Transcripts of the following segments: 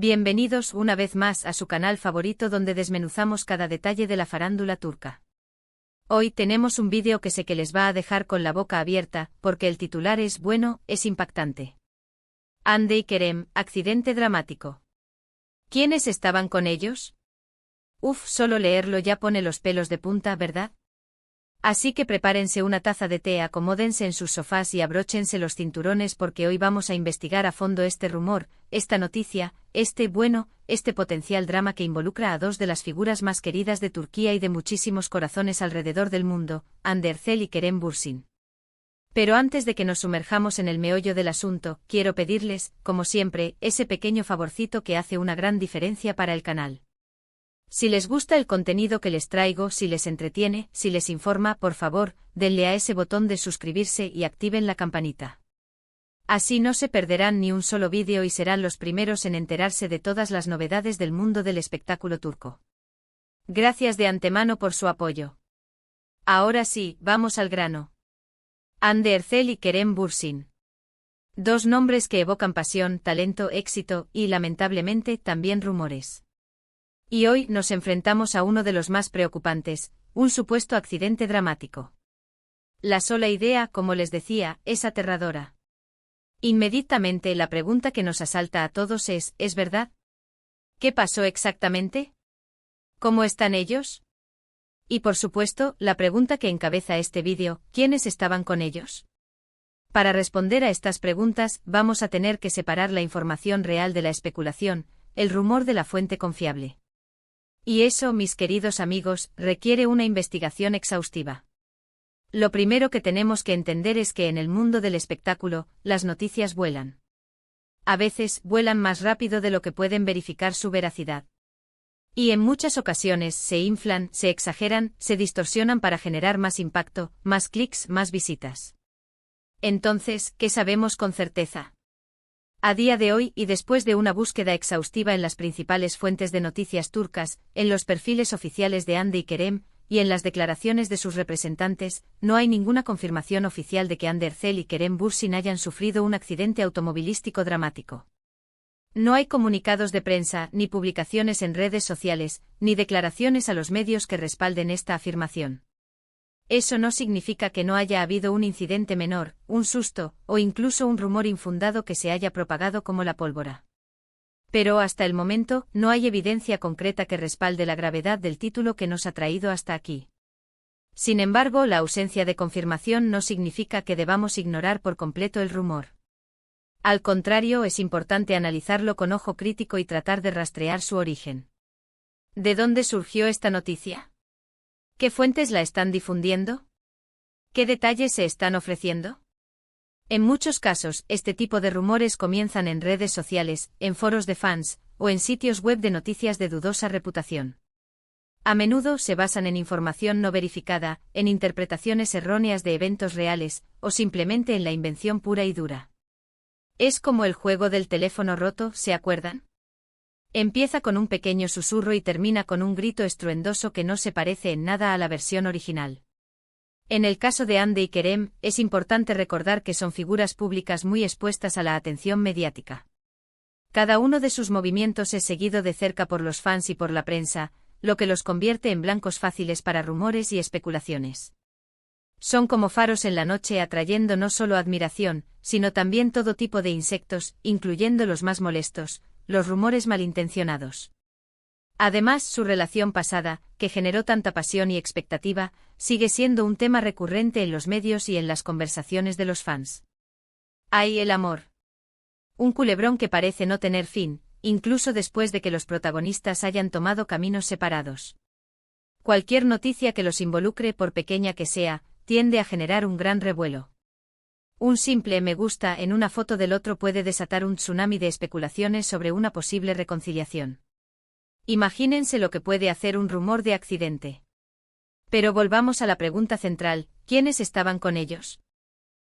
Bienvenidos una vez más a su canal favorito donde desmenuzamos cada detalle de la farándula turca. Hoy tenemos un vídeo que sé que les va a dejar con la boca abierta, porque el titular es bueno, es impactante. Hande y Kerem, accidente dramático. ¿Quiénes estaban con ellos? Uf, solo leerlo ya pone los pelos de punta, ¿verdad? Así que prepárense una taza de té, acomódense en sus sofás y abróchense los cinturones porque hoy vamos a investigar a fondo este rumor, esta noticia, este potencial drama que involucra a dos de las figuras más queridas de Turquía y de muchísimos corazones alrededor del mundo, Hande Erçel y Kerem Bürsin. Pero antes de que nos sumerjamos en el meollo del asunto, quiero pedirles, como siempre, ese pequeño favorcito que hace una gran diferencia para el canal. Si les gusta el contenido que les traigo, si les entretiene, si les informa, por favor, denle a ese botón de suscribirse y activen la campanita. Así no se perderán ni un solo vídeo y serán los primeros en enterarse de todas las novedades del mundo del espectáculo turco. Gracias de antemano por su apoyo. Ahora sí, vamos al grano. Hande Erçel y Kerem Bürsin. Dos nombres que evocan pasión, talento, éxito y, lamentablemente, también rumores. Y hoy nos enfrentamos a uno de los más preocupantes, un supuesto accidente dramático. La sola idea, como les decía, es aterradora. Inmediatamente la pregunta que nos asalta a todos ¿es verdad? ¿Qué pasó exactamente? ¿Cómo están ellos? Y por supuesto, la pregunta que encabeza este vídeo, ¿quiénes estaban con ellos? Para responder a estas preguntas, vamos a tener que separar la información real de la especulación, el rumor de la fuente confiable. Y eso, mis queridos amigos, requiere una investigación exhaustiva. Lo primero que tenemos que entender es que en el mundo del espectáculo, las noticias vuelan. A veces, vuelan más rápido de lo que pueden verificar su veracidad. Y en muchas ocasiones se inflan, se exageran, se distorsionan para generar más impacto, más clics, más visitas. Entonces, ¿qué sabemos con certeza? A día de hoy, y después de una búsqueda exhaustiva en las principales fuentes de noticias turcas, en los perfiles oficiales de Hande y Kerem, y en las declaraciones de sus representantes, no hay ninguna confirmación oficial de que Hande Erçel y Kerem Bürsin hayan sufrido un accidente automovilístico dramático. No hay comunicados de prensa, ni publicaciones en redes sociales, ni declaraciones a los medios que respalden esta afirmación. Eso no significa que no haya habido un incidente menor, un susto, o incluso un rumor infundado que se haya propagado como la pólvora. Pero hasta el momento, no hay evidencia concreta que respalde la gravedad del título que nos ha traído hasta aquí. Sin embargo, la ausencia de confirmación no significa que debamos ignorar por completo el rumor. Al contrario, es importante analizarlo con ojo crítico y tratar de rastrear su origen. ¿De dónde surgió esta noticia? ¿Qué fuentes la están difundiendo? ¿Qué detalles se están ofreciendo? En muchos casos, este tipo de rumores comienzan en redes sociales, en foros de fans, o en sitios web de noticias de dudosa reputación. A menudo se basan en información no verificada, en interpretaciones erróneas de eventos reales, o simplemente en la invención pura y dura. Es como el juego del teléfono roto, ¿se acuerdan? Empieza con un pequeño susurro y termina con un grito estruendoso que no se parece en nada a la versión original. En el caso de Hande y Kerem, es importante recordar que son figuras públicas muy expuestas a la atención mediática. Cada uno de sus movimientos es seguido de cerca por los fans y por la prensa, lo que los convierte en blancos fáciles para rumores y especulaciones. Son como faros en la noche atrayendo no solo admiración, sino también todo tipo de insectos, incluyendo los más molestos, los rumores malintencionados. Además, su relación pasada, que generó tanta pasión y expectativa, sigue siendo un tema recurrente en los medios y en las conversaciones de los fans. ¡Ay, el amor! Un culebrón que parece no tener fin, incluso después de que los protagonistas hayan tomado caminos separados. Cualquier noticia que los involucre, por pequeña que sea, tiende a generar un gran revuelo. Un simple me gusta en una foto del otro puede desatar un tsunami de especulaciones sobre una posible reconciliación. Imagínense lo que puede hacer un rumor de accidente. Pero volvamos a la pregunta central, ¿quiénes estaban con ellos?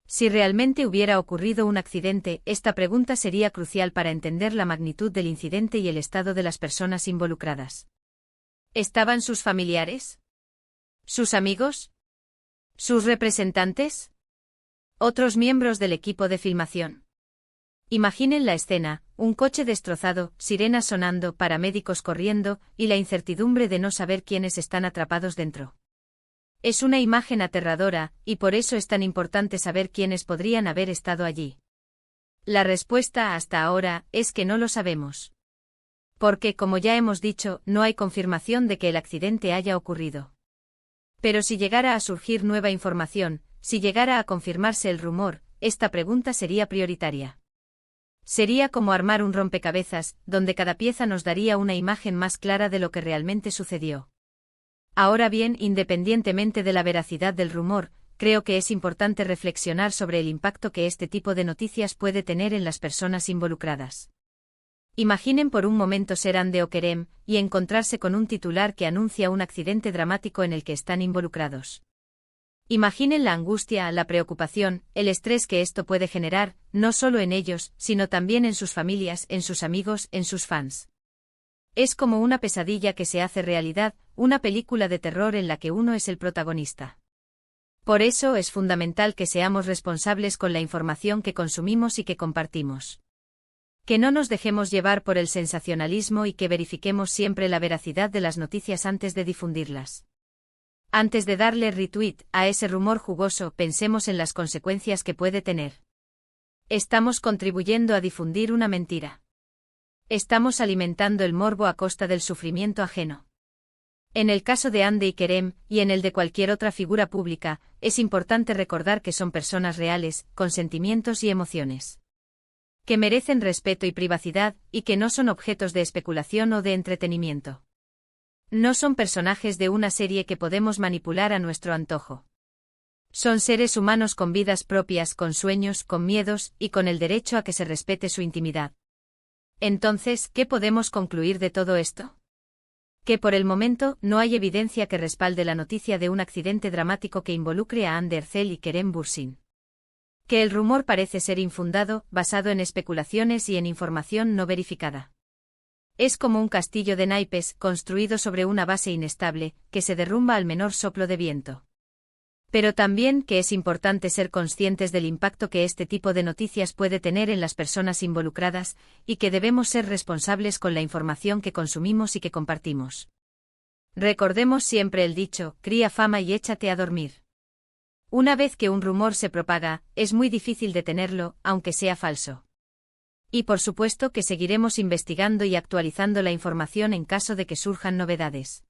Si realmente hubiera ocurrido un accidente, esta pregunta sería crucial para entender la magnitud del incidente y el estado de las personas involucradas. ¿Estaban sus familiares? ¿Sus amigos? ¿Sus representantes? ¿Otros miembros del equipo de filmación? Imaginen la escena, Un coche destrozado, sirenas sonando, paramédicos corriendo, y la incertidumbre de no saber quiénes están atrapados dentro. Es una imagen aterradora, y por eso es tan importante saber quiénes podrían haber estado allí. La respuesta hasta ahora es que no lo sabemos. Porque, como ya hemos dicho, no hay confirmación de que el accidente haya ocurrido. Pero si llegara a surgir nueva información, si llegara a confirmarse el rumor, esta pregunta sería prioritaria. Sería como armar un rompecabezas, donde cada pieza nos daría una imagen más clara de lo que realmente sucedió. Ahora bien, independientemente de la veracidad del rumor, creo que es importante reflexionar sobre el impacto que este tipo de noticias puede tener en las personas involucradas. Imaginen por un momento ser Ande o Kerem, y encontrarse con un titular que anuncia un accidente dramático en el que están involucrados. Imaginen la angustia, la preocupación, el estrés que esto puede generar, no solo en ellos, sino también en sus familias, en sus amigos, en sus fans. Es como una pesadilla que se hace realidad, una película de terror en la que uno es el protagonista. Por eso es fundamental que seamos responsables con la información que consumimos y que compartimos. Que no nos dejemos llevar por el sensacionalismo y que verifiquemos siempre la veracidad de las noticias antes de difundirlas. Antes de darle retweet a ese rumor jugoso, pensemos en las consecuencias que puede tener. Estamos contribuyendo a difundir una mentira. Estamos alimentando el morbo a costa del sufrimiento ajeno. En el caso de Ande y Kerem, y en el de cualquier otra figura pública, es importante recordar que son personas reales, con sentimientos y emociones. Que merecen respeto y privacidad, y que no son objetos de especulación o de entretenimiento. No son personajes de una serie que podemos manipular a nuestro antojo. Son seres humanos con vidas propias, con sueños, con miedos, y con el derecho a que se respete su intimidad. Entonces, ¿qué podemos concluir de todo esto? Que por el momento, no hay evidencia que respalde la noticia de un accidente dramático que involucre a Ande Erçel y Kerem Bürsin. Que el rumor parece ser infundado, basado en especulaciones y en información no verificada. Es como un castillo de naipes, construido sobre una base inestable, que se derrumba al menor soplo de viento. Pero también que es importante ser conscientes del impacto que este tipo de noticias puede tener en las personas involucradas, y que debemos ser responsables con la información que consumimos y que compartimos. Recordemos siempre el dicho, cría fama y échate a dormir. Una vez que un rumor se propaga, es muy difícil detenerlo, aunque sea falso. Y por supuesto que seguiremos investigando y actualizando la información en caso de que surjan novedades.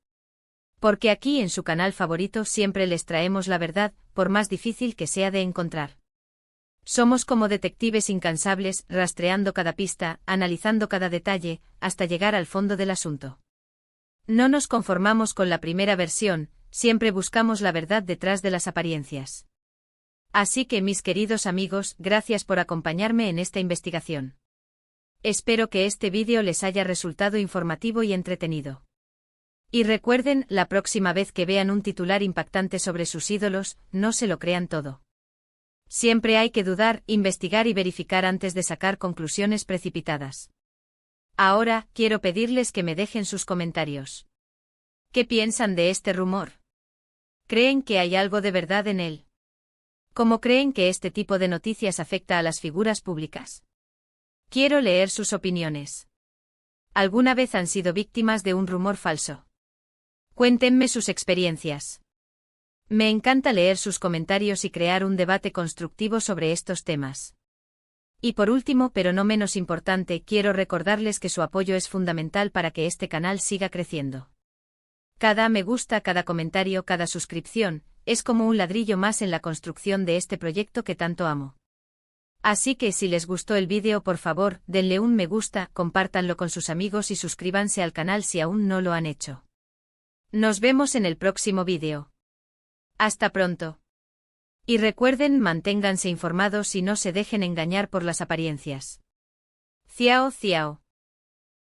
Porque aquí en su canal favorito siempre les traemos la verdad, por más difícil que sea de encontrar. Somos como detectives incansables, rastreando cada pista, analizando cada detalle, hasta llegar al fondo del asunto. No nos conformamos con la primera versión, siempre buscamos la verdad detrás de las apariencias. Así que mis queridos amigos, gracias por acompañarme en esta investigación. Espero que este vídeo les haya resultado informativo y entretenido. Y recuerden, la próxima vez que vean un titular impactante sobre sus ídolos, no se lo crean todo. Siempre hay que dudar, investigar y verificar antes de sacar conclusiones precipitadas. Ahora, quiero pedirles que me dejen sus comentarios. ¿Qué piensan de este rumor? ¿Creen que hay algo de verdad en él? ¿Cómo creen que este tipo de noticias afecta a las figuras públicas? Quiero leer sus opiniones. ¿Alguna vez han sido víctimas de un rumor falso? Cuéntenme sus experiencias. Me encanta leer sus comentarios y crear un debate constructivo sobre estos temas. Y por último, pero no menos importante, quiero recordarles que su apoyo es fundamental para que este canal siga creciendo. Cada me gusta, cada comentario, cada suscripción, es como un ladrillo más en la construcción de este proyecto que tanto amo. Así que si les gustó el vídeo, por favor, denle un me gusta, compártanlo con sus amigos y suscríbanse al canal si aún no lo han hecho. Nos vemos en el próximo vídeo. Hasta pronto. Y recuerden, manténganse informados y no se dejen engañar por las apariencias. Ciao, ciao.